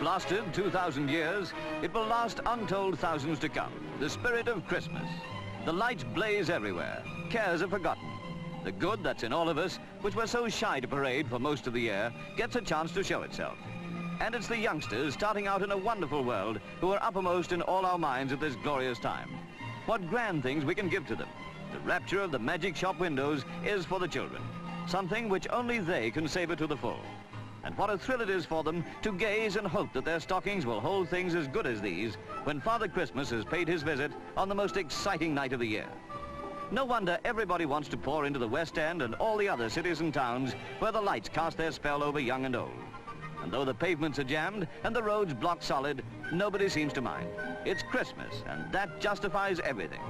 It's lasted 2,000 years. It will last untold thousands to come. The spirit of Christmas. The lights blaze everywhere. Cares are forgotten. The good that's in all of us, which we're so shy to parade for most of the year, gets a chance to show itself. And it's the youngsters starting out in a wonderful world who are uppermost in all our minds at this glorious time. What grand things we can give to them. The rapture of the magic shop windows is for the children. Something which only they can savor to the full. And what a thrill it is for them to gaze and hope that their stockings will hold things as good as these when Father Christmas has paid his visit on the most exciting night of the year. No wonder everybody wants to pour into the West End and all the other cities and towns where the lights cast their spell over young and old. And though the pavements are jammed and the roads blocked solid, nobody seems to mind. It's Christmas, and that justifies everything.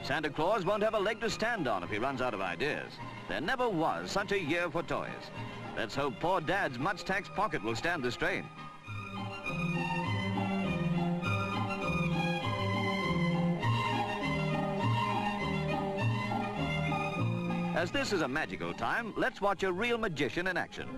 Santa Claus won't have a leg to stand on if he runs out of ideas. There never was such a year for toys. Let's hope poor Dad's much-taxed pocket will stand the strain. As this is a magical time, let's watch a real magician in action.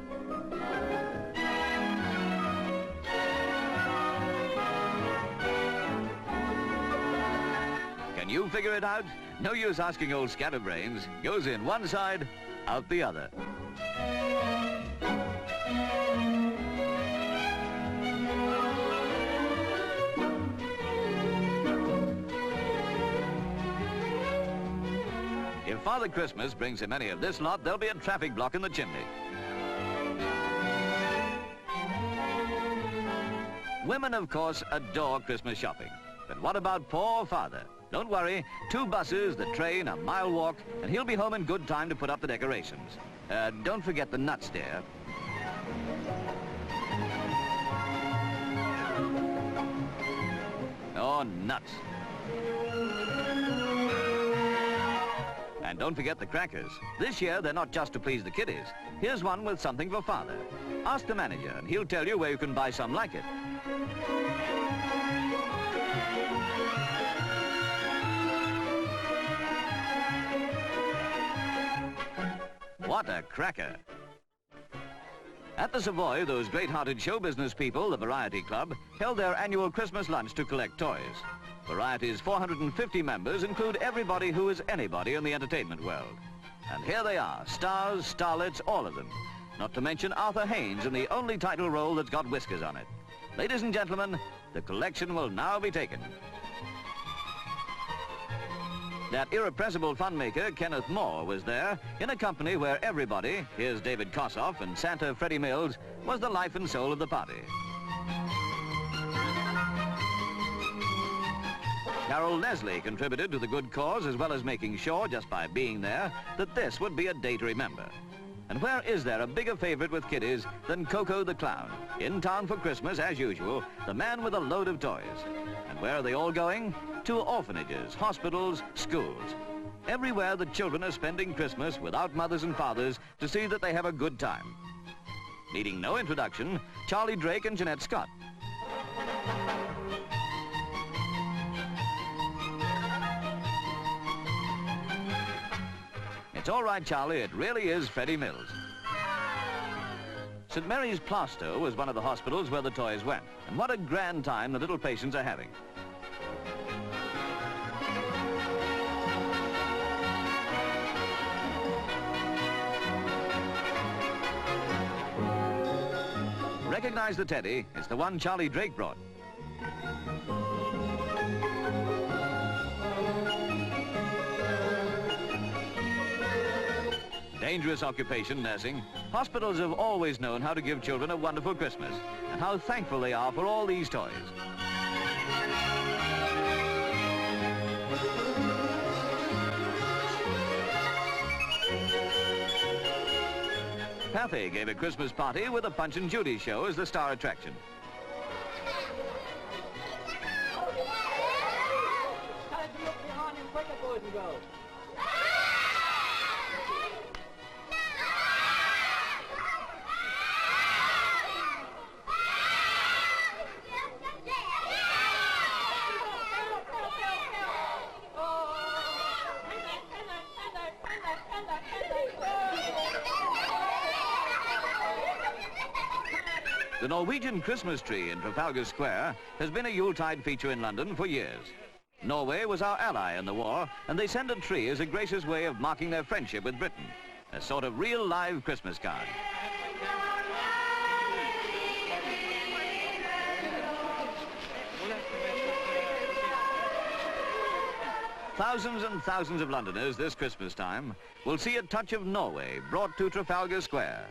Can you figure it out? No use asking old Scatterbrains. Goes in one side, out the other. If Father Christmas brings him any of this lot, there'll be a traffic block in the chimney. Women, of course, adore Christmas shopping. But what about poor Father? Don't worry, 2 buses, the train, a mile walk, and he'll be home in good time to put up the decorations. Don't forget the nuts, dear. Oh, nuts. And don't forget the crackers. This year, they're not just to please the kiddies. Here's one with something for Father. Ask the manager, and he'll tell you where you can buy some like it. What a cracker. At the Savoy, those great-hearted show business people, the Variety Club, held their annual Christmas lunch to collect toys. Variety's 450 members include everybody who is anybody in the entertainment world. And here they are, stars, starlets, all of them. Not to mention Arthur Haynes in the only title role that's got whiskers on it. Ladies and gentlemen, the collection will now be taken. That irrepressible fun-maker, Kenneth Moore, was there in a company where everybody, here's David Kossoff and Santa Freddie Mills, was the life and soul of the party. Carol Leslie contributed to the good cause as well as making sure, just by being there, that this would be a day to remember. And where is there a bigger favorite with kiddies than Coco the Clown? In town for Christmas, as usual, the man with a load of toys. And where are they all going? To orphanages, hospitals, schools. Everywhere the children are spending Christmas without mothers and fathers to see that they have a good time. Needing no introduction, Charlie Drake and Jeanette Scott. It's all right, Charlie, it really is Freddie Mills. St. Mary's Plaistow was one of the hospitals where the toys went. And what a grand time the little patients are having. Recognize the teddy. It's the one Charlie Drake brought. Dangerous occupation, nursing. Hospitals have always known how to give children a wonderful Christmas and how thankful they are for all these toys. Pathy gave a Christmas party with a Punch and Judy show as the star attraction. The Norwegian Christmas tree in Trafalgar Square has been a Yuletide feature in London for years. Norway was our ally in the war, and they send a tree as a gracious way of marking their friendship with Britain. A sort of real live Christmas card. Thousands and thousands of Londoners this Christmas time will see a touch of Norway brought to Trafalgar Square.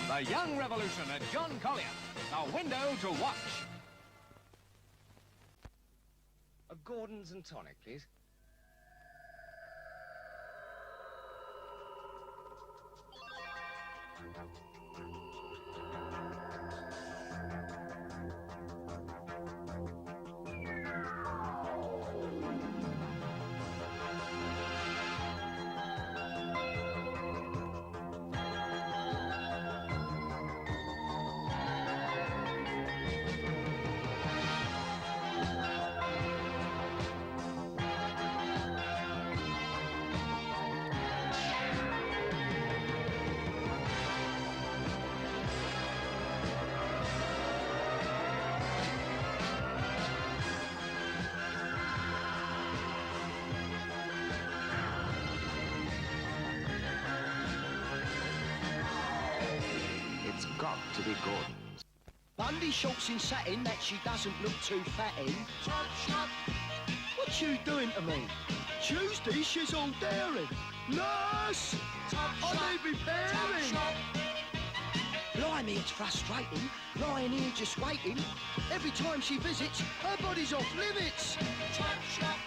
The Young Revolution at John Collier. A window to watch. A Gordon's and tonic, please. It's got to be Gordon's. Bundy shorts in satin that she doesn't look too fat in. Chop, chop. What's you doing to me? Tuesday she's all daring. Nurse! I need repairing. Blimey, it's frustrating. Lying here just waiting. Every time she visits, her body's off limits. Chop, chop.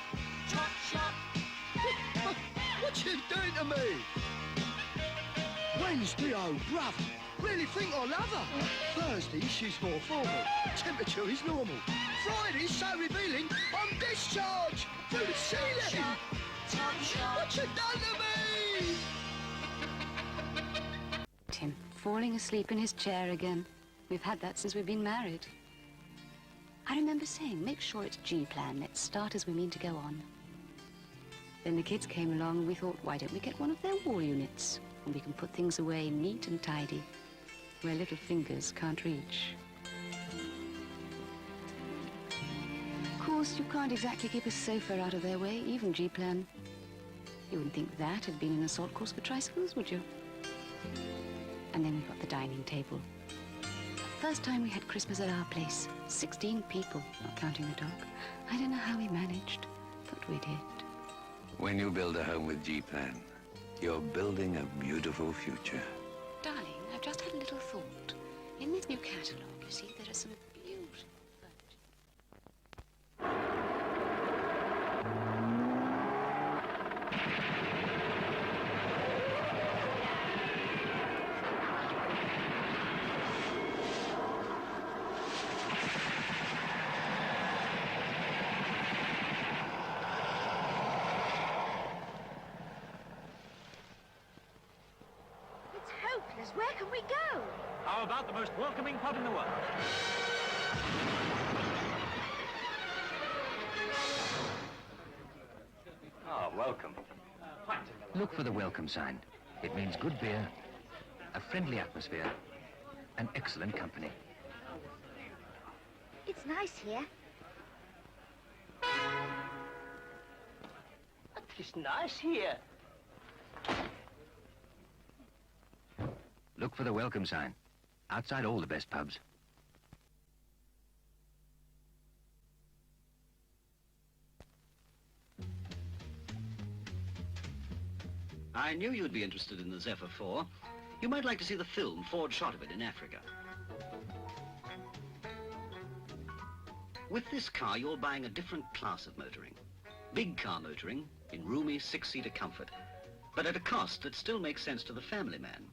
Chop, chop. What's you doing to me? Wednesday, oh, bruv. Really think I love her. Thursday, she's more formal. Temperature is normal. Friday's so revealing, I'm discharged through the ceiling. What you done to me? Tim, falling asleep in his chair again. We've had that since we've been married. I remember saying, make sure it's G-plan. Let's start as we mean to go on. Then the kids came along and we thought, why don't we get one of their wall units? And we can put things away neat and tidy, where little fingers can't reach. Of course, you can't exactly keep a sofa out of their way, even G-plan. You wouldn't think that had been an assault course for tricycles, would you? And then we got the dining table. First time we had Christmas at our place. 16 people, not counting the dog. I don't know how we managed, but we did. When you build a home with G-Plan, you're building a beautiful future. Darling, I've just had a little thought. In this new catalogue, you see, there are some beautiful furniture. Heavens, where can we go? How about the most welcoming pub in the world? Ah, welcome. Look for the welcome sign. It means good beer, a friendly atmosphere, and excellent company. It's nice here. It's nice here. Look for the welcome sign. Outside all the best pubs. I knew you'd be interested in the Zephyr 4. You might like to see the film Ford shot of it in Africa. With this car, you're buying a different class of motoring. Big car motoring in roomy six-seater comfort, but at a cost that still makes sense to the family man.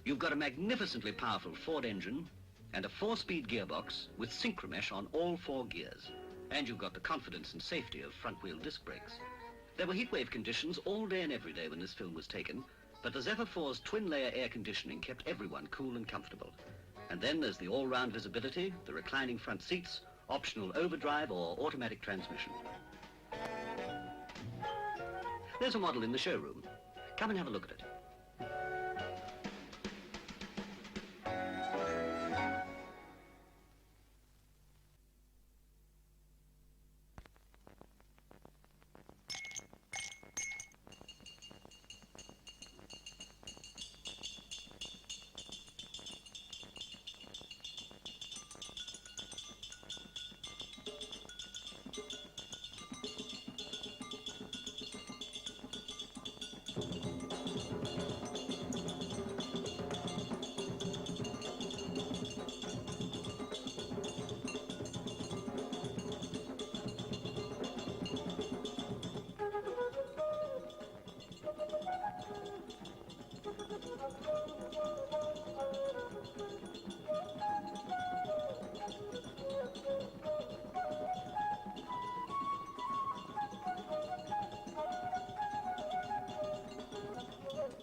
You've got a magnificently powerful Ford engine and a 4-speed gearbox with synchromesh on all 4 gears. And you've got the confidence and safety of front-wheel disc brakes. There were heatwave conditions all day and every day when this film was taken, but the Zephyr 4's twin-layer air conditioning kept everyone cool and comfortable. And then there's the all-round visibility, the reclining front seats, optional overdrive or automatic transmission. There's a model in the showroom. Come and have a look at it.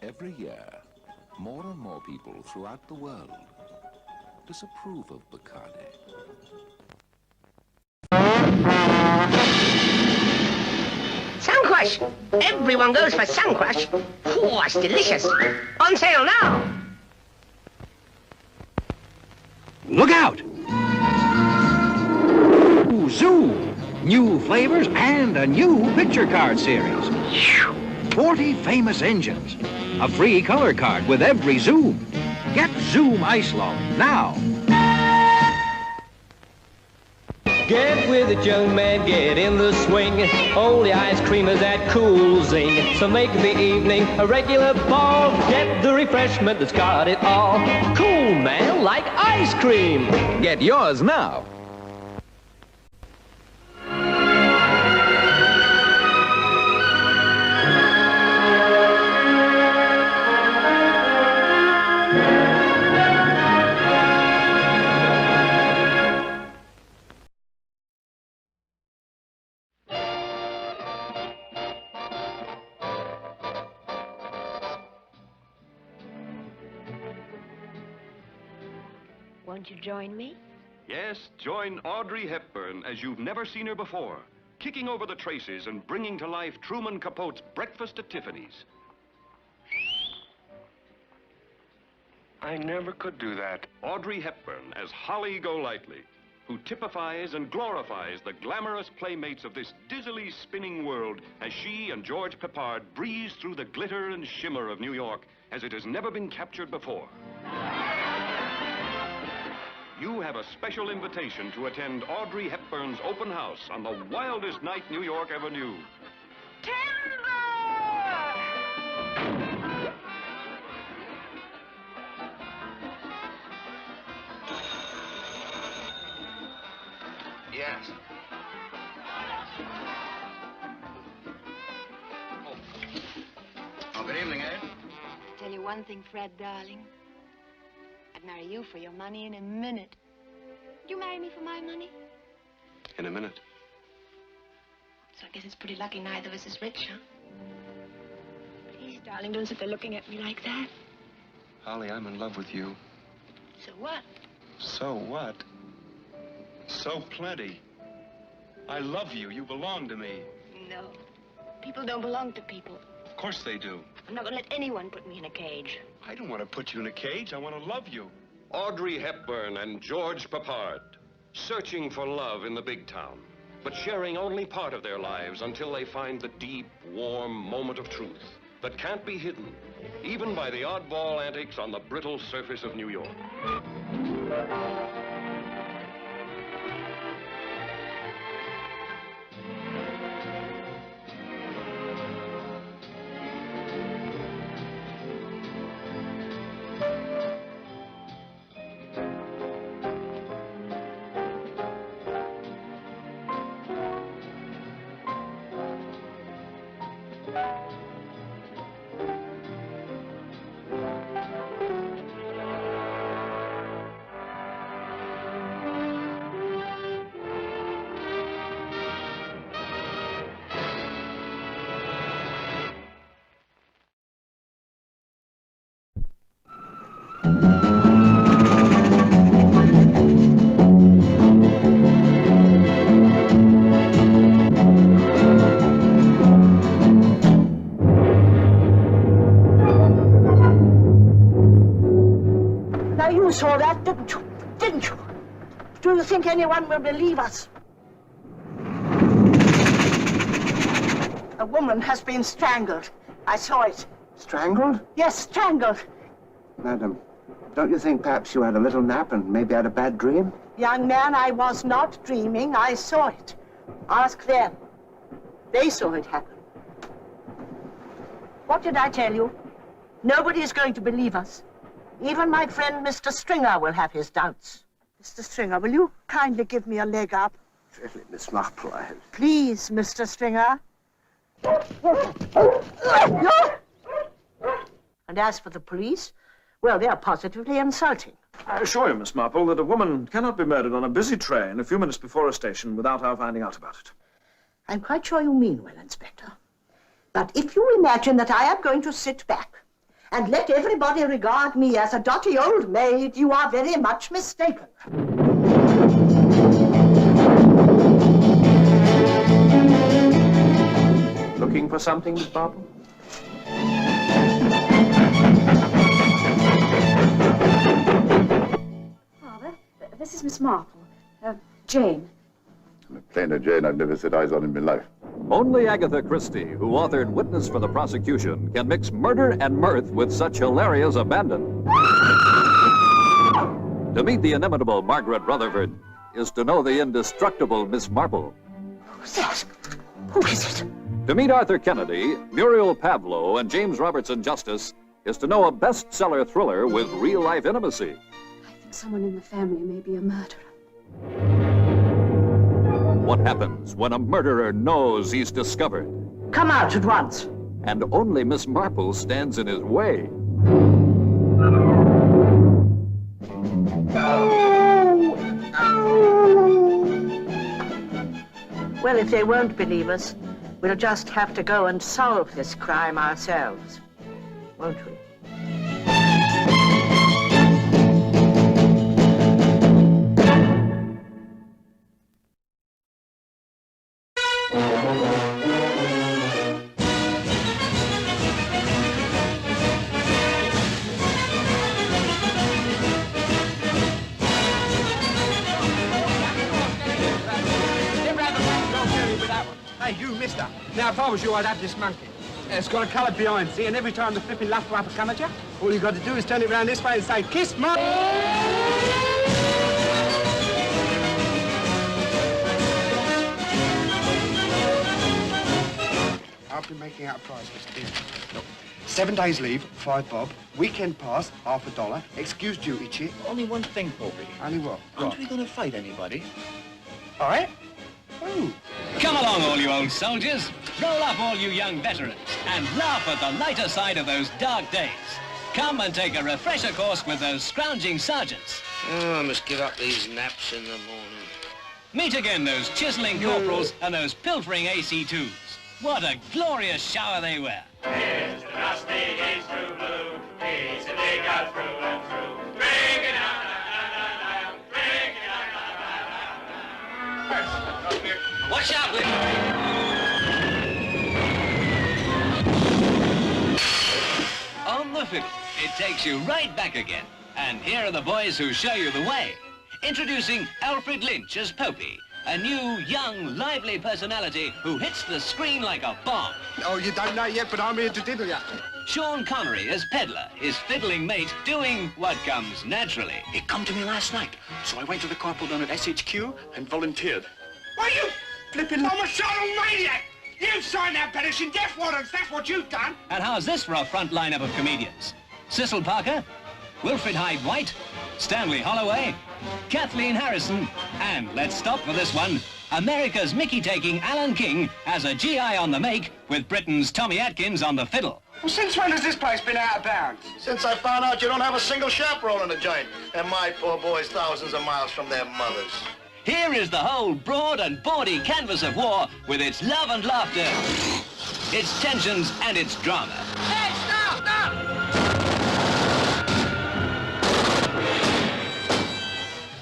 Every year, more and more people throughout the world disapprove of Bacardi. Suncrush! Everyone goes for Suncrush. Oh, it's delicious. On sale now. Look out! Ooh, Zoom! New flavors and a new picture card series. 40 famous engines. A free color card with every Zoom. Get Zoom Ice Long now. Get with it, young man, get in the swing. Only ice cream is that cool zing. So make the evening a regular ball. Get the refreshment that's got it all. Cool, man, like ice cream. Get yours now. Won't you join me? Yes, join Audrey Hepburn as you've never seen her before, kicking over the traces and bringing to life Truman Capote's Breakfast at Tiffany's. I never could do that. Audrey Hepburn as Holly Golightly, who typifies and glorifies the glamorous playmates of this dizzily spinning world as she and George Peppard breeze through the glitter and shimmer of New York as it has never been captured before. You have a special invitation to attend Audrey Hepburn's open house on the wildest night New York ever knew. Yes. Oh, good evening, Ed. Tell you one thing, Fred, darling. I'd marry you for your money in a minute. Would you marry me for my money? In a minute. So I guess it's pretty lucky neither of us is rich, huh? Darling, don't sit there looking at me like that. Holly, I'm in love with you. So what? So what? So plenty. I love you. You belong to me. No. People don't belong to people. Of course they do. I'm not going to let anyone put me in a cage. I don't want to put you in a cage. I want to love you. Audrey Hepburn and George Peppard, searching for love in the big town, but sharing only part of their lives until they find the deep, warm moment of truth that can't be hidden, even by the oddball antics on the brittle surface of New York. Now, you saw that, didn't you? Didn't you? Do you think anyone will believe us? A woman has been strangled. I saw it. Strangled? Yes, strangled. Madam, don't you think perhaps you had a little nap and maybe had a bad dream? Young man, I was not dreaming. I saw it. Ask them. They saw it happen. What did I tell you? Nobody is going to believe us. Even my friend Mr. Stringer will have his doubts. Mr. Stringer, will you kindly give me a leg up? Really, Miss Marple, Please, Mr. Stringer. And as for the police, well, they are positively insulting. I assure you, Miss Marple, that a woman cannot be murdered on a busy train a few minutes before a station without our finding out about it. I'm quite sure you mean well, Inspector. But if you imagine that I am going to sit back and let everybody regard me as a dotty old maid, you are very much mistaken. Looking for something, Miss Marple? Father, this is Miss Marple. Jane. Plainer Jane, I've never set eyes on in my life. Only Agatha Christie, who authored Witness for the Prosecution, can mix murder and mirth with such hilarious abandon. To meet the inimitable Margaret Rutherford is to know the indestructible Miss Marple. Who's that? Who is it? To meet Arthur Kennedy, Muriel Pavlo, and James Robertson Justice is to know a bestseller thriller with real-life intimacy. I think someone in the family may be a murderer. What happens when a murderer knows he's discovered? Come out at once. And only Miss Marple stands in his way. Well, if they won't believe us, we'll just have to go and solve this crime ourselves, won't we? Hey, you, mister. Now, if I was you, I'd have this monkey. It's got a colour behind, see? And every time the flipping luff rapper come at you, all you got to do is turn it round this way and say, "Kiss my..." I've been making out a prize list here. Look, 7 days leave, $5 bob. Weekend pass, $50. Excuse duty chit. Only one thing, Popey. Only what? Aren't we going to fight anybody? All right. Ooh. Come along, all you old soldiers. Roll up, all you young veterans, and laugh at the lighter side of those dark days. Come and take a refresher course with those scrounging sergeants. Oh, I must give up these naps in the morning. Meet again those chiseling corporals and those pilfering AC2s. What a glorious shower they were. Here's to Rusty, he's true blue. He's a digger through and through. Bring it on, bring it on. Watch out, Lick. On the fiddle, it takes you right back again. And here are the boys who show you the way. Introducing Alfred Lynch as Popey, a new, young, lively personality who hits the screen like a bomb. Oh, you don't know yet, but I'm here to diddle ya. Sean Connery as Peddler, his fiddling mate, doing what comes naturally. It come to me last night, so I went to the corporal down at SHQ and volunteered. Why, you flipping homicidal maniac! You signed that petition, death warrants, that's what you've done! And how's this for a front lineup of comedians? Cecil Parker, Wilfred Hyde White, Stanley Holloway, Kathleen Harrison, and let's stop for this one, America's Mickey-taking Alan King as a GI on the make with Britain's Tommy Atkins on the fiddle. Well, since when has this place been out of bounds? Since I found out you don't have a single chaperone in the joint, and my poor boys thousands of miles from their mothers. Here is the whole broad and bawdy canvas of war with its love and laughter, its tensions and its drama. Hey, stop, stop!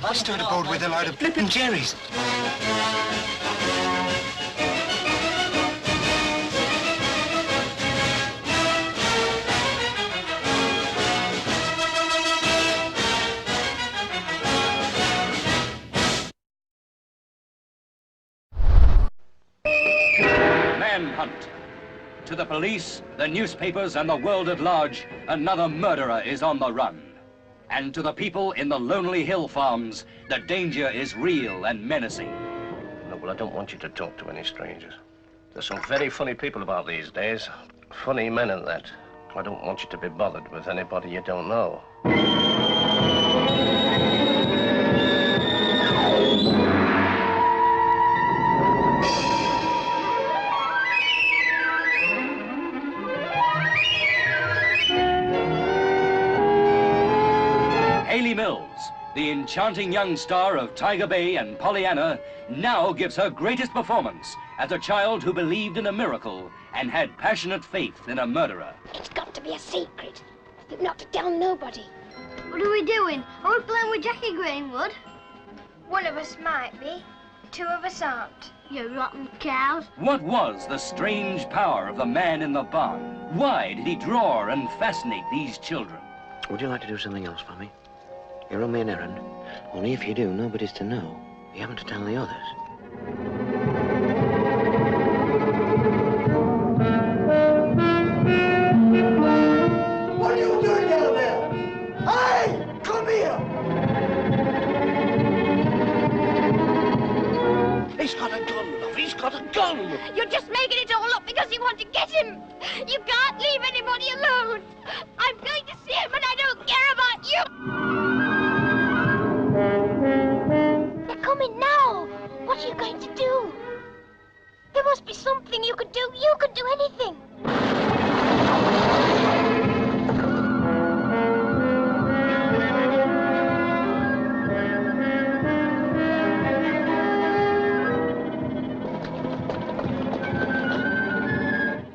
I stood aboard with a load of flippin' jerrys. Manhunt. To the police, the newspapers, and the world at large, another murderer is on the run. And to the people in the lonely hill farms, the danger is real and menacing. No, well, I don't want you to talk to any strangers. There's some very funny people about these days. Funny men and that. I don't want you to be bothered with anybody you don't know. Hayley Mills, the enchanting young star of Tiger Bay and Pollyanna, now gives her greatest performance as a child who believed in a miracle and had passionate faith in a murderer. It's got to be a secret. You've not to tell nobody. What are we doing? Are we playing with Jackie Greenwood? One of us might be. Two of us aren't. You rotten cows. What was the strange power of the man in the barn? Why did he draw and fascinate these children? Would you like to do something else for me? You run me an errand. Only if you do, nobody's to know. You haven't to tell the others. What are you doing down there? Hey, come here! He's got a gun, love. He's got a gun. You're just making it all up because you want to get him. You can't leave anybody alone. I'm going to see him and I don't care about you. They're coming now. What are you going to do? There must be something you could do. You could do anything.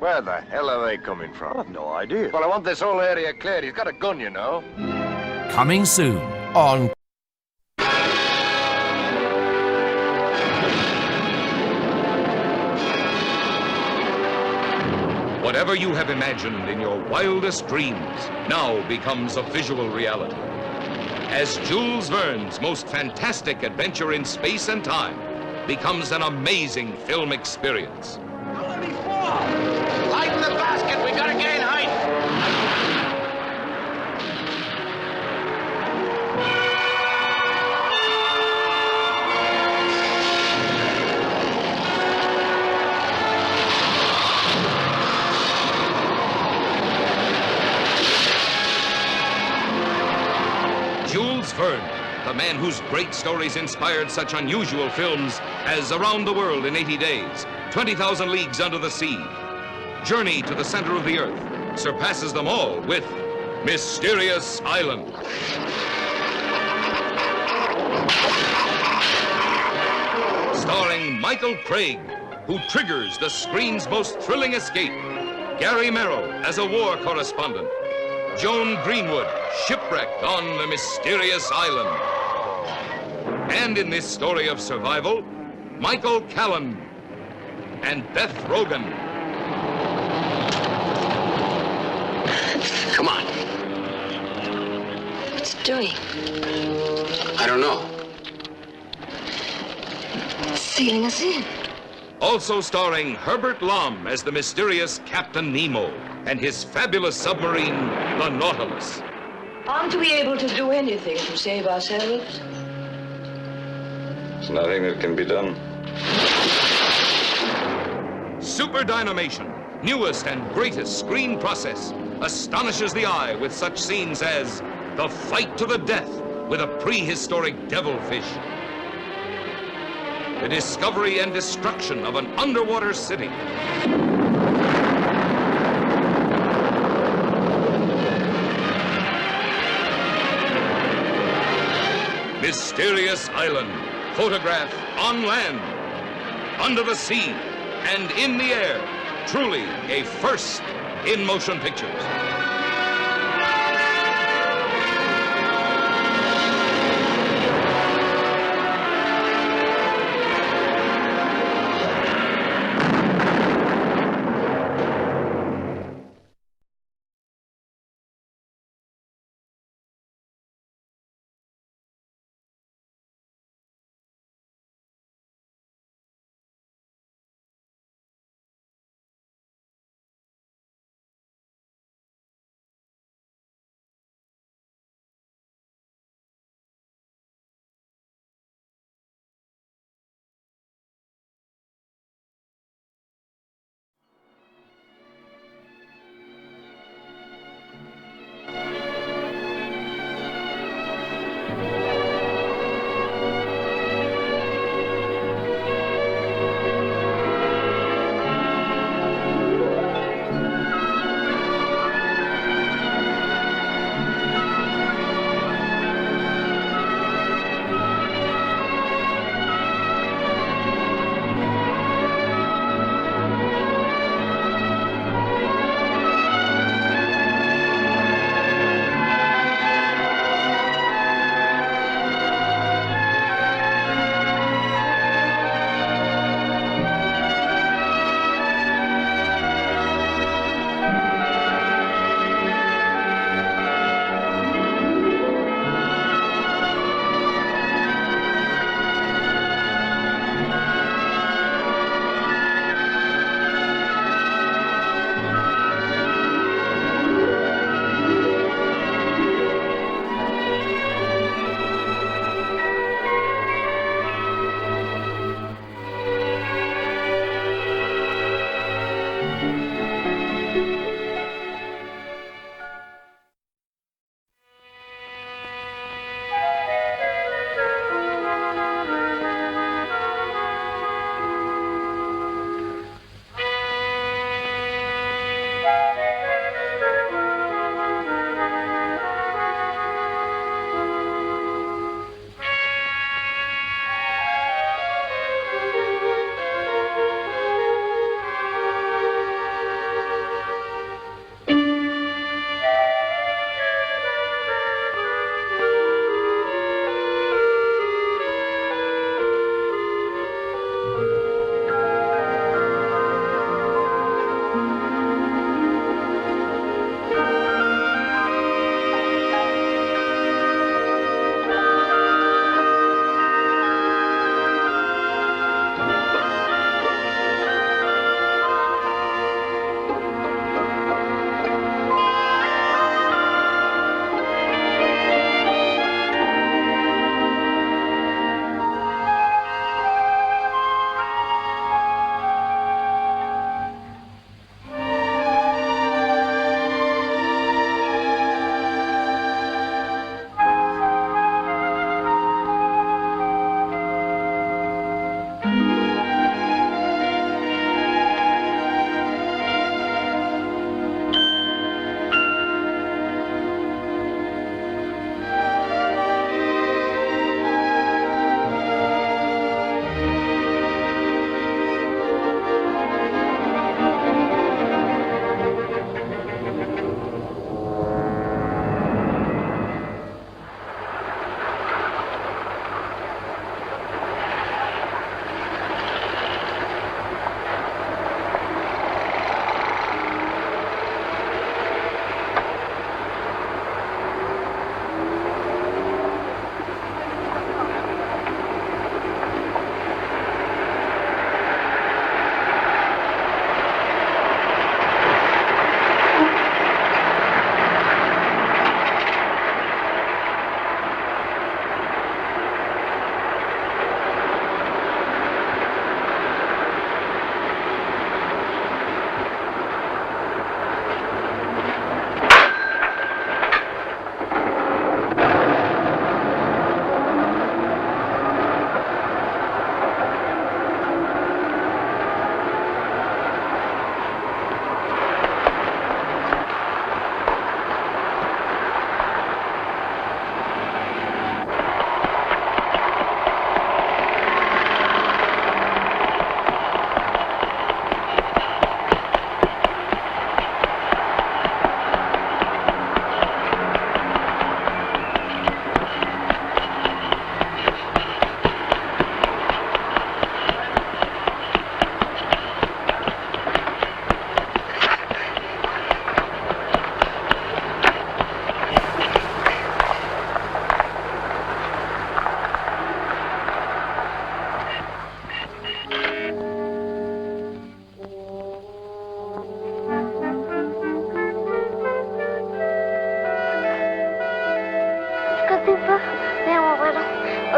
Where the hell are they coming from? I've no idea. Well, I want this whole area cleared. He's got a gun, you know. Coming soon on... Whatever you have imagined in your wildest dreams now becomes a visual reality. As Jules Verne's most fantastic adventure in space and time becomes an amazing film experience. Lighten the basket. We gotta gain height. Jules Verne, the man whose great stories inspired such unusual films as Around the World in 80 Days, 20,000 Leagues Under the Sea, Journey to the Center of the Earth, surpasses them all with Mysterious Island. Starring Michael Craig, who triggers the screen's most thrilling escape. Gary Merrill as a war correspondent. Joan Greenwood, shipwrecked on the mysterious island. And in this story of survival, Michael Callan and Beth Rogan. Come on. What's it doing? I don't know. Sealing us in. Also starring Herbert Lom as the mysterious Captain Nemo and his fabulous submarine, the Nautilus. Aren't we able to do anything to save ourselves? There's nothing that can be done. Super Dynamation, newest and greatest screen process, astonishes the eye with such scenes as the fight to the death with a prehistoric devilfish, the discovery and destruction of an underwater city, Mysterious Island, photograph on land, under the sea, and in the air. Truly a first in motion pictures.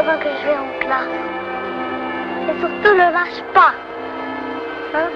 crois que je vais en classe. Et surtout, ne lâche pas. Hein?